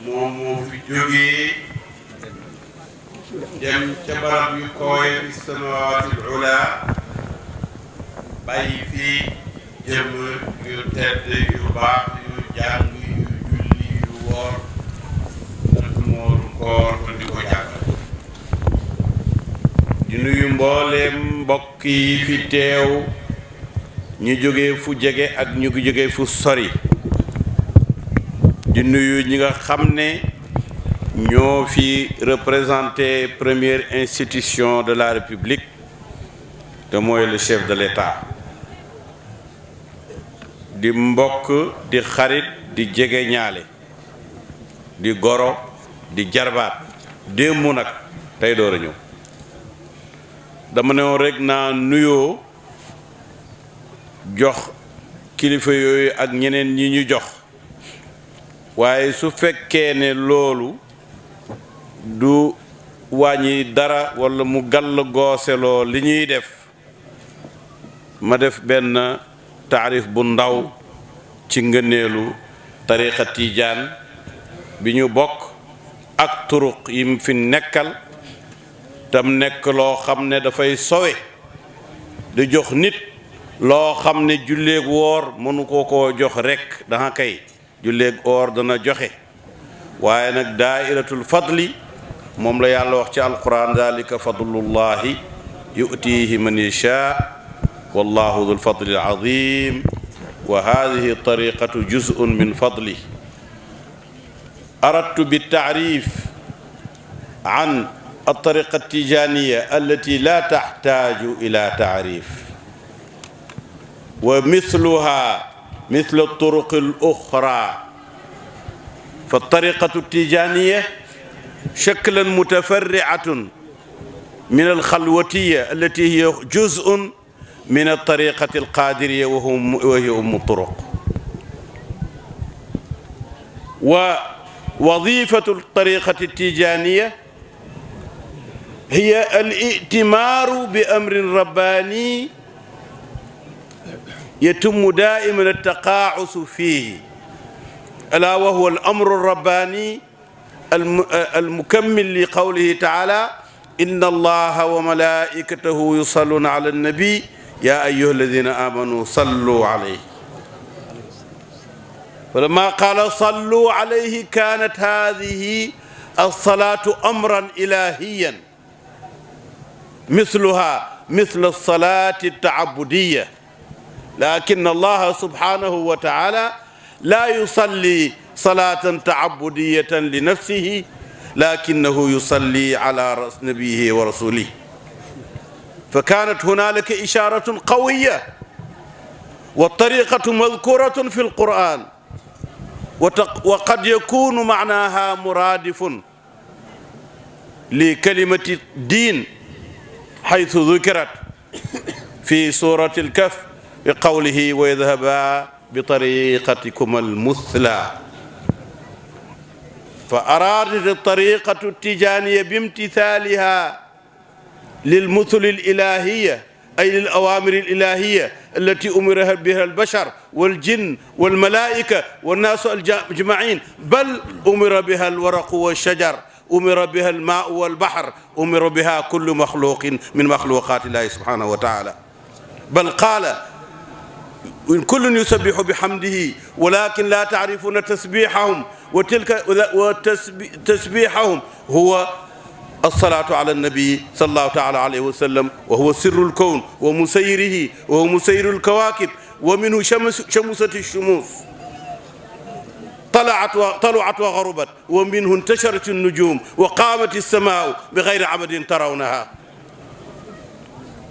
H: moom moo fi jógee dem ca barab yu kawe fi samawaatil ula bàyyi fii jëm yu tedd yu baax yu jàng yu julli yu woor ak mooru koor di ko jàngal di nuyu mbooleem mbokk yi fi teew ñu jóge fu jege ak ñu jóge fu sori di nuyu ñi nga xam ne ñoo fi représenté première institution de la République te mooy le chef de l'État di mbokk di xarit di jege ñaale di goro di jarbaat démb nag tey door a ñëw dama ne woon rek naa nuyoo jox kilifa yooyu ak ñeneen ñi ñu jox waaye su fekkee ne loolu du wàññi dara walla mu gàll gooseloo li ñuy def ma def benn taarif bu ndaw ci ngëneelu tariqa tijaan bi ñu bokk ak turuq yi mu fi nekkal tam nekk loo xam ne dafay sowe di jox nit loo xam ne julleeg woor mënu ko jox rekk danga kay julleeg woor dana joxe waaye nag daairatul fadli moom la yàlla wax ci alquran dalika fadlullahi yu'tihi man yasha wallahu dul fadli alazim wa hadihi tariqatu juz'un min fadli aradtu بالتعريف عن الطريقة التيجانية التي لا تحتاج إلى تعريف ومثلها مثل الطرق الأخرى فالطريقة التيجانية شكلا متفرعة من الخلوتية التي هي جزء من الطريقة القادرية وهي أم الطرق ووظيفة الطريقة التيجانية هي الائتمار بأمر رباني يتم دائما التقاعس فيه ألا وهو الأمر الرباني المكمل لقوله تعالى إن الله وملائكته يصلون على النبي يا أيها الذين آمنوا صلوا عليه فلما قال صلوا عليه كانت هذه الصلاة أمرا إلهيا مثلها مثل الصلاة التعبدية، لكن الله سبحانه وتعالى لا يصلي صلاة تعبدية لنفسه، لكنه يصلي على نبيه ورسوله. فكانت هنالك إشارة قوية، والطريقة مذكورة في القرآن، وقد يكون معناها مرادف لكلمة الدين حيث ذكرت في سورة الكهف بقوله ويذهبا بطريقتكم المثلى، فأرادت الطريقة التجانية بامتثالها للمثل الإلهية، أي للأوامر الإلهية التي أمر بها البشر والجن والملائكة والناس أجمعين، بل أمر بها الورق والشجر، أمر بها الماء والبحر، أمر بها كل مخلوق من مخلوقات الله سبحانه وتعالى. بل قال وإن كل يسبح بحمده ولكن لا تعرفون تسبيحهم، وتسبيحهم هو الصلاة على النبي صلى الله تعالى عليه وسلم، وهو سر الكون ومسيره، وهو مسير الكواكب، ومنه شمسة الشموس طلعت وغربت، ومنه انتشرت النجوم وقامت السماء بغير عمد ترونها.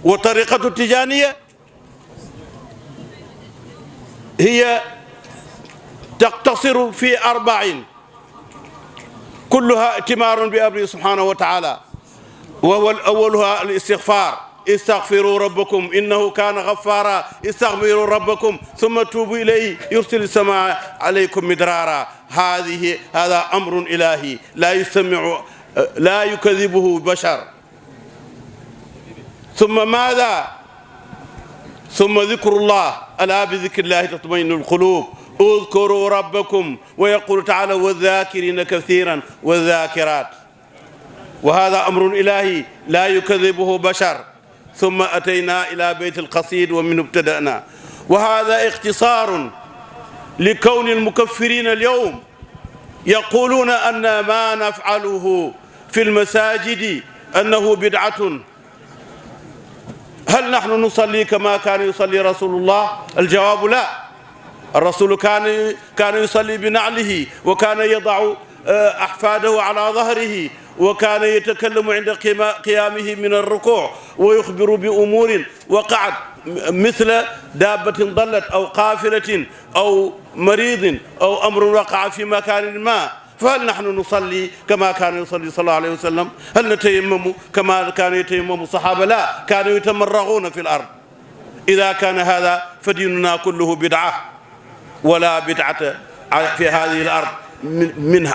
H: وطريقة التجانية هي تقتصر في 4 كلها ائتمار بأمره سبحانه وتعالى، وهو أولها الاستغفار، استغفروا ربكم إنه كان غفارا، استغفروا ربكم ثم توبوا إليه يرسل السماء عليكم مدرارا. هذا أمر إلهي لا يسمع لا يكذبه بشر. ثم ماذا؟ ثم ذكر الله، ألا بذكر الله تطمئن القلوب، اذكروا ربكم، ويقول تعالى والذاكرين كثيرا والذاكرات، وهذا أمر إلهي لا يكذبه بشر. ثم أتينا إلى بيت القصيد ومنه ابتدأنا. وهذا اختصار لكون المكفرين اليوم يقولون أن ما نفعله في المساجد أنه بدعة. هل نحن نصلي كما كان يصلي رسول الله؟ الجواب لا. الرسول كان يصلي بنعله، وكان يضع أحفاده على ظهره، وكان يتكلم عند قيامه من الركوع، ويخبر بأمور وقعت مثل دابة ضلت أو قافلة أو مريض أو أمر وقع في مكان ما. فهل نحن نصلي كما كان يصلي صلى الله عليه وسلم؟ هل نتيمم كما كان يتيمم الصحابة؟ لا، كانوا يتمرغون في الأرض. إذا كان هذا فديننا كله بدعة، ولا بدعة في هذه الأرض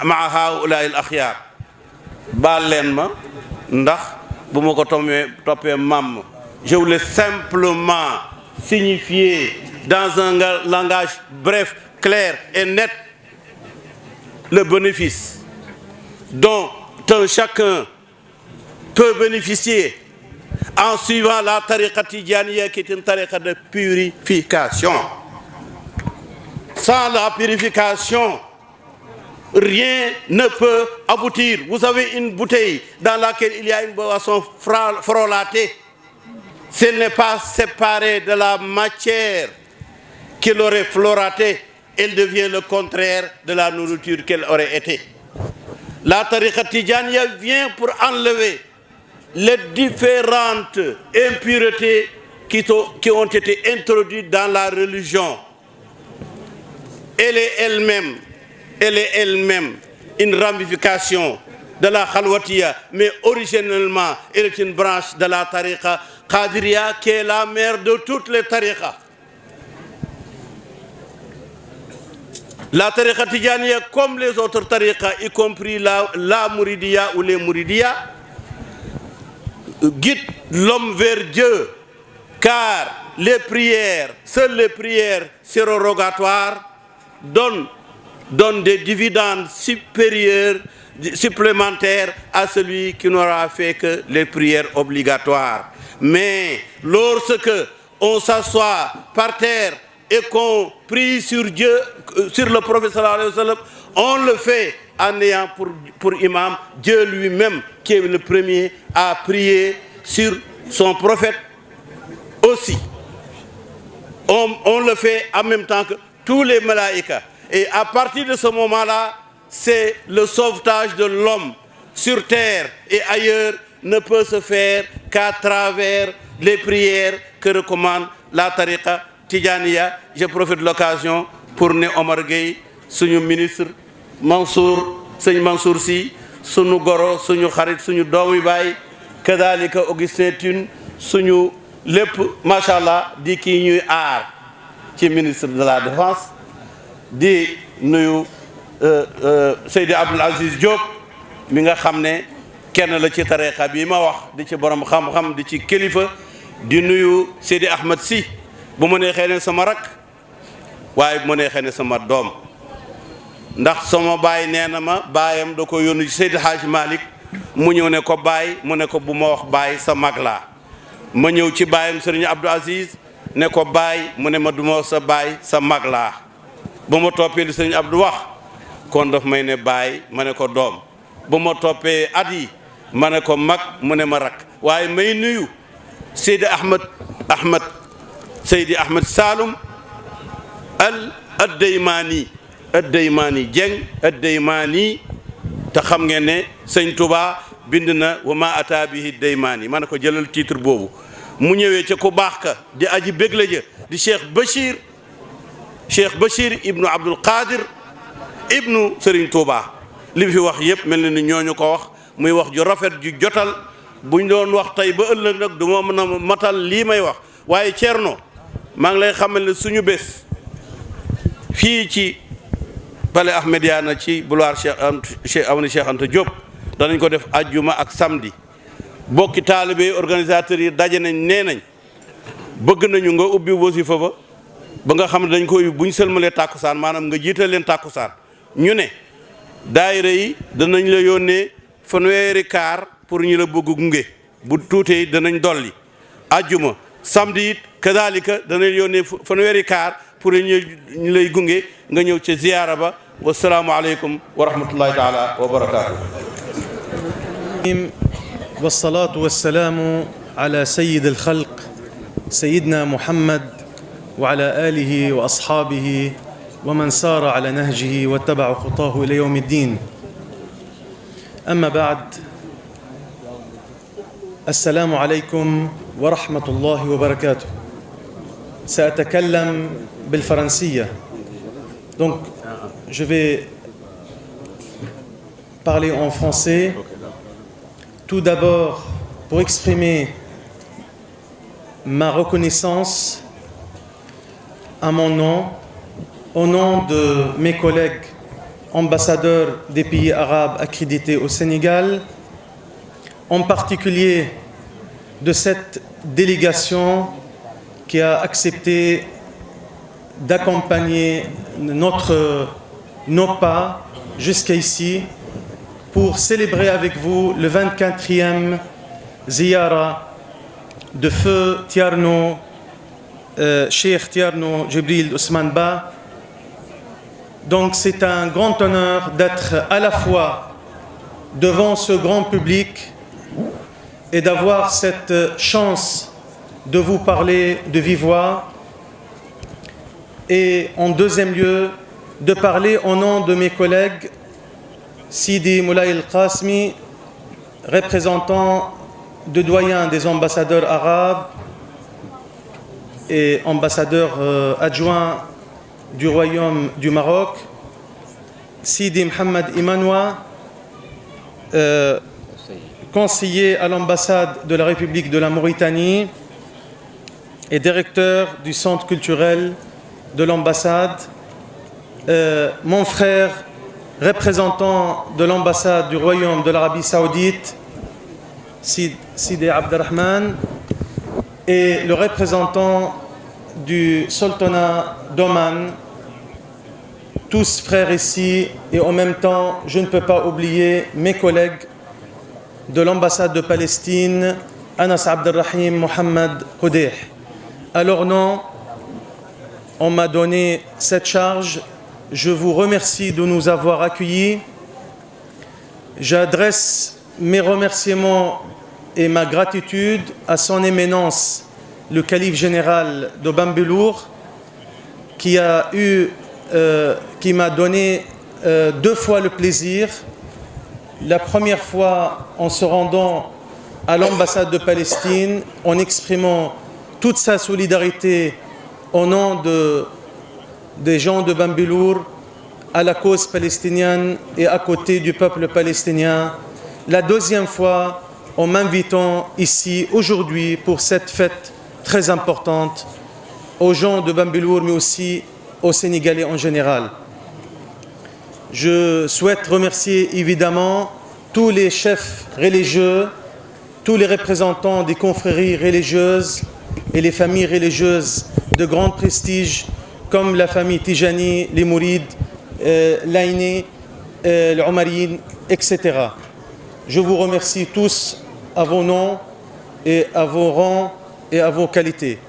H: مع هؤلاء الأخيار. baal leen ma ndax bu ma ko toppee mam, je voulais simplement signifier dans un langage bref, clair et net le bénéfice dont chacun peut bénéficier en suivant la tariqa tijaniya, qui est une tariqa de purification. Sans la purification, rien ne peut aboutir. Vous avez une bouteille dans laquelle il y a une boisson frelatée. Ce n'est pas séparé de la matière qui l'aurait floratée. Elle devient le contraire de la nourriture qu'elle aurait été. La tariqa tijaniya vient pour enlever les différentes impuretés qui ont été introduites dans la religion. Elle est elle-même une ramification de la khalwatiya, mais originellement elle est une branche de la tariqa qadiriya, qui est la mère de toutes les tariqas. La tariqa tijaniya, comme les autres tariqas, y compris la mouridiya ou les mouridiya, guide l'homme vers Dieu, car les prières, seules les prières surrogatoires donnent des dividendes supplémentaires à celui qui n'aura fait que les prières obligatoires. Mais lorsque on s'assoit par terre et qu'on prie sur Dieu, sur le prophète sallallahu alayhi wa sallam, on le fait en ayant pour imam Dieu lui-même, qui est le premier à prier sur son prophète aussi. On le fait en même temps que tous les malaïkas. Et à partir de ce moment-là, c'est le sauvetage de l'homme sur terre et ailleurs ne peut se faire qu'à travers les prières que recommande la tariqa Tidjaniya. Je profite de l'occasion pour ne Omar Gueye, suñu ministre Mansour, sëñ Mansour Sy, suñu goro, suñu xarit, suñu doomi baay, kadalika Augustin Tine, suñu lépp macha allah di kii ñuy aar ci ministre de la défense di nuyu Seydi Abdoul Aziz Diop mi nga xam ne kenn la ci tariqa bi ma wax di ci borom xam-xam di ci kilifa di nuyu Seydi Ahmed Sy bu ma neexee ne sama rak waaye bu ma neexee ne sama doom ndax sama baay nee na ma baayam da ko yónni ci Seydi Hadj Malick mu ñëw ne ko baay mu ne ko bu ma wax baay sa mag laa ma ñëw ci baayam Serigne Abdou Aziz ne ko baay mu ne ma du ma wax sa baay sa mag laa ba ma toppee li Serigne Abdou wax kon daf may ne baay ma ne ko doom ba ma toppee at yi ma ne ko mag mu ne ma rak waaye may nuyu Seydi Seydi Ahmed Saloum ad-Daymaani Dieng ad-Daymaani te xam ngeen ne sëñ Touba bind na wa ma ata bihi Daymaani ma ne ko jëlal titre boobu mu ñëwee ca ku baax ka di aji bégle ja di Cheikh Bachir ibnu Abdul Qadir ibnu Serigne Touba li fi wax yëpp mel na ni ñooñu ko wax muy wax ju rafet ju jotal buñ doon wax tey ba ëllëg nag du ma mën a matal lii may wax waaye Thierno maa ngi lay xamal ne suñu bés fii ci Palais Ahmediana ci boulevard Cheikh Anta Diop danañ ko def ajjuma ak samedi bokki taalibe organisateurs yi daje nañ nee nañ bëgg nañu nga ubbi wasifa ba nga xam ne dañ koy buñ sëlmalee tàkkusaan maanaam nga jiital leen tàkkusaan ñu ne daayira yi danañ la yónnee fanweeri kaar pour ñu la bëgg gunge bu tuutee danañ dolli ajjuma samedi it kadalika danañ yónnee fanweeri kaar pour ñu lay gunge nga ñëw ca ziyaara ba wasalaamu aleykum wa rahmatullahi taala wa barakaatu.
I: والصلاة والسلام على سيد الخلق سيدنا محمد وعلى آله وأصحابه ومن سار على نهجه واتبع خطاه إلى يوم الدين. أما بعد، السلام عليكم ورحمة الله وبركاته. سأتكلم بالفرنسية. Donc, je vais parler en français. Tout d'abord, pour exprimer ma reconnaissance à mon nom, au nom de mes collègues ambassadeurs des pays arabes accrédités au Sénégal, en particulier de cette délégation qui a accepté d'accompagner nos pas jusqu'à ici pour célébrer avec vous le 24e ziyara de feu Thierno, Cheikh Thierno Djibril Ousmane Ba. Donc c'est un grand honneur d'être à la fois devant ce grand public et d'avoir cette chance de vous parler de vive voix, et en deuxième lieu de parler au nom de mes collègues Sidi Moulay El-Qasmi, représentant de doyen des ambassadeurs arabes et ambassadeur adjoint du Royaume du Maroc, Sidi Mohamed Imanoua, conseiller à l'ambassade de la République de la Mauritanie et directeur du centre culturel de l'ambassade, mon frère représentant de l'ambassade du Royaume de l'Arabie Saoudite, Sidi Abderrahman, et le représentant du Sultanat d'Oman, tous frères ici, et en même temps, je ne peux pas oublier mes collègues de l'ambassade de Palestine, Anas Abdelrahim Mohamed Qudeh. À leur nom, on m'a donné cette charge. Je vous remercie de nous avoir accueillis. J'adresse mes remerciements et ma gratitude à son éminence, le calife général de Bambilor, qui m'a donné 2 fois le plaisir. La première fois en se rendant à l'ambassade de Palestine, en exprimant toute sa solidarité au nom des gens de Bambilor à la cause palestinienne et à côté du peuple palestinien. La deuxième fois, en m'invitant ici aujourd'hui pour cette fête très importante aux gens de Bambilor, mais aussi aux Sénégalais en général. Je souhaite remercier évidemment tous les chefs religieux, tous les représentants des confréries religieuses et les familles religieuses de grand prestige, comme la famille Tijani, les Mourides, l'Aïné, l'Omarine, etc. Je vous remercie tous à vos noms et à vos rangs et à vos qualités.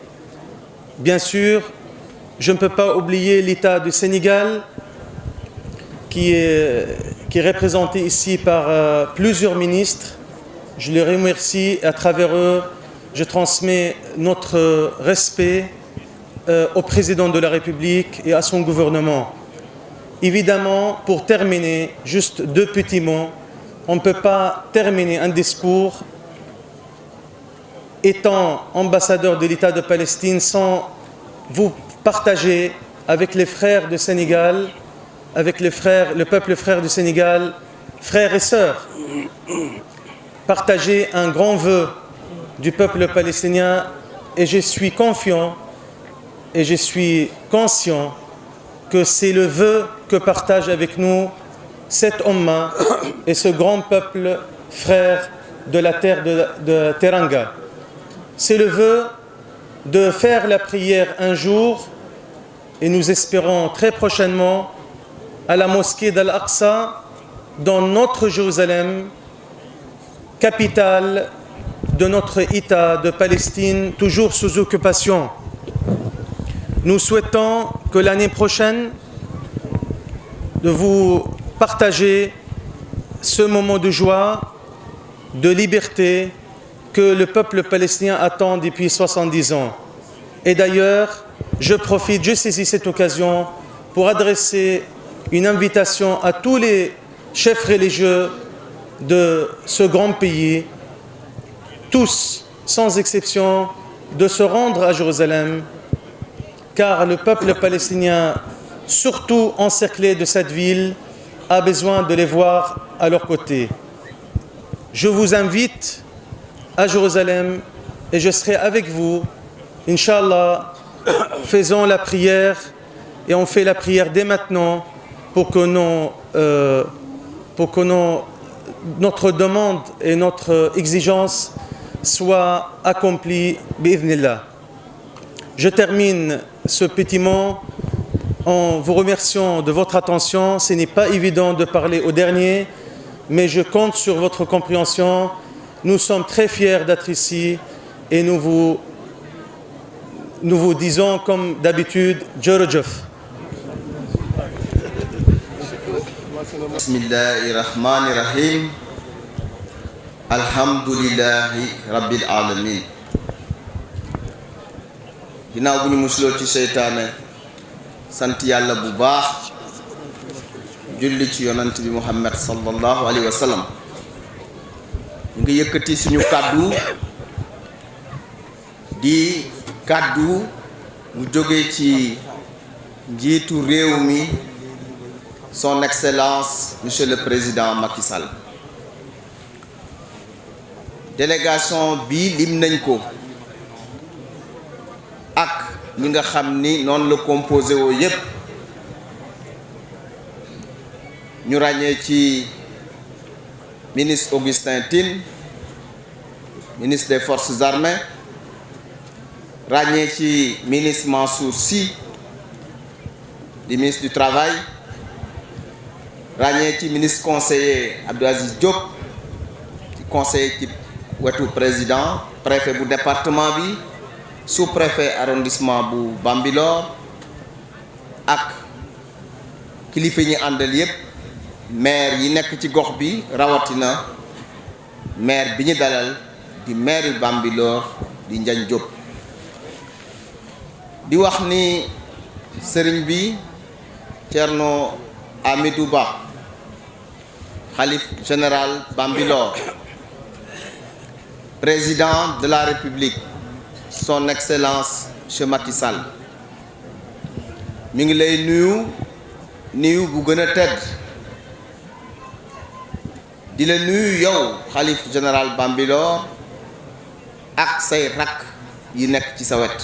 I: Bien sûr, je ne peux pas oublier l'État du Sénégal qui est représenté ici par plusieurs ministres. Je les remercie et à travers eux, je transmets notre respect au président de la République et à son gouvernement. Évidemment, pour terminer, juste 2 petits mots. On ne peut pas terminer un discours étant ambassadeur de l'État de Palestine sans vous partager avec les frères du Sénégal, avec le peuple frère du Sénégal, frères et sœurs, partager un grand vœu du peuple palestinien, et je suis confiant et je suis conscient que c'est le vœu que partage avec nous cette Ummah et ce grand peuple frère de la terre de Teranga. C'est le vœu de faire la prière un jour, et nous espérons très prochainement, à la mosquée d'Al-Aqsa, dans notre Jérusalem, capitale de notre État de Palestine, toujours sous occupation. Nous souhaitons que l'année prochaine, de vous partager ce moment de joie, de liberté que le peuple palestinien attend depuis 70 ans. Et d'ailleurs, je saisis cette occasion pour adresser une invitation à tous les chefs religieux de ce grand pays, tous, sans exception, de se rendre à Jérusalem, car le peuple palestinien, surtout encerclé de cette ville, a besoin de les voir à leur côté. Je vous invite à Jérusalem et je serai avec vous, Inch'Allah. Faisons la prière, et on fait la prière dès maintenant pour que notre demande et notre exigence soient accomplies bi'idhnillah. Je termine ce petit mot en vous remerciant de votre attention. Ce n'est pas évident de parler au dernier, mais je compte sur votre compréhension. Nous sommes très fiers d'être ici et nous vous disons comme d'habitude, Djorojov.
J: Bismillahirrahmanirrahim. Alhamdulillahi Rabbil Alamin. Ginnaaw bu ñu musloo ci seytaane, sant yàlla bu baax, julli ci yonant bi Muhammad sallallahu alayhi wa sallam. ñu ngi yëkkati suñu kàddu di kàddu mu jóge ci njiitu réew mi, son excellence monsieur le président Macky Sall. Délégation bi lim nañ ko ak ñi nga xam ni noonu la composé woo yépp, ñu ràññee ci ministre Augustin Tine, ministre des forces armées, ràññee ci ministre Mansour Sy di ministre du travail, ràññee ci ministre conseiller Abdou Aziz Diop ci conseiller ci wetu président, préfet bu département bi, sous-préfet arrondissement bu Bambilor, ak kilifa ñi àndal yépp maire yi nekk ci gox bi rawatina maire bi ñu dalal di maire Bambilor di Ndiagne Diop di wax ni sëriñ bi Thierno Hamidou Ba khalife général Bambilor président de la République son excellence monsieur Macky Sall mi ngi lay nuyu bu gën a tedd di la nuyu yow khalife général Bambilor ak say rakk yi nekk ci sa wet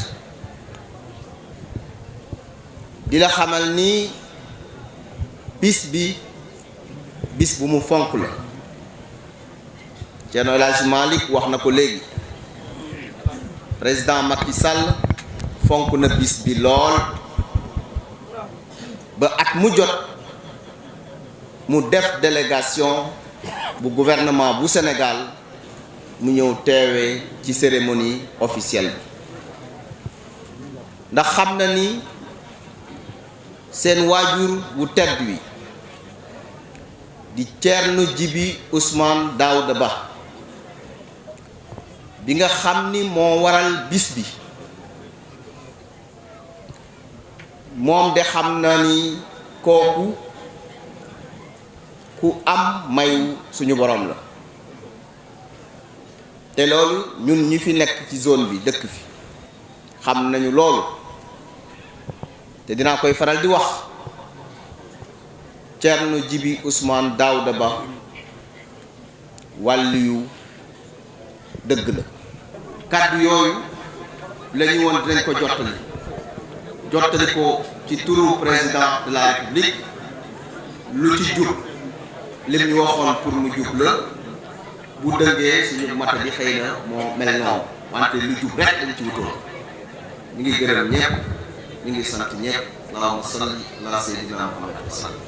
J: di la xamal ni bis bu mu fonk la Thierno El Hadji Malick wax na ko léegi président Macky Sall fonk na bis bi lool ba at mu jot mu def délégation bu gouvernement bu Sénégal mu ñëw teewee ci cérémonie officielle bi ndax xam na ni seen waajur bu tedd wi di Thierno Djiby Ousmane Daouda Ba bi nga xam ni moo waral bis bi moom de xam na ni kooku ku am mayu suñu borom la te loolu ñun ñi fi nekk ci zone bi dëkk fi xam nañu loolu te dinaa koy faral di wax Thierno Djiby Ousmane Daouda Ba wàlliyu dëgg la kàddu yooyu la ñu woon dinañ ko jottali ko ci turu président de la République lu ci jub lim ñu waxoon pour mu jub la bu dëngee suñu mata bi xëy na moo mel noonu wante lu jub rek dañ ci wutoon ñu ngi gërëm ñëpp ñu ngi sant ñëpp allahumma salli ala sayyidina Muhammad wa sallam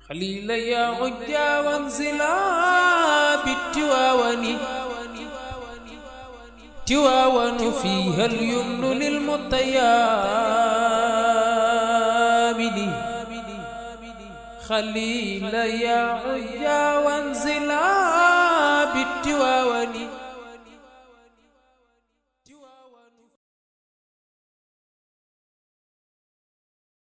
A: خليل يا عجا وانزلا بالتواون تواون فيها اليمن للمطيابد خليل يا عجا وانزلا بالتواون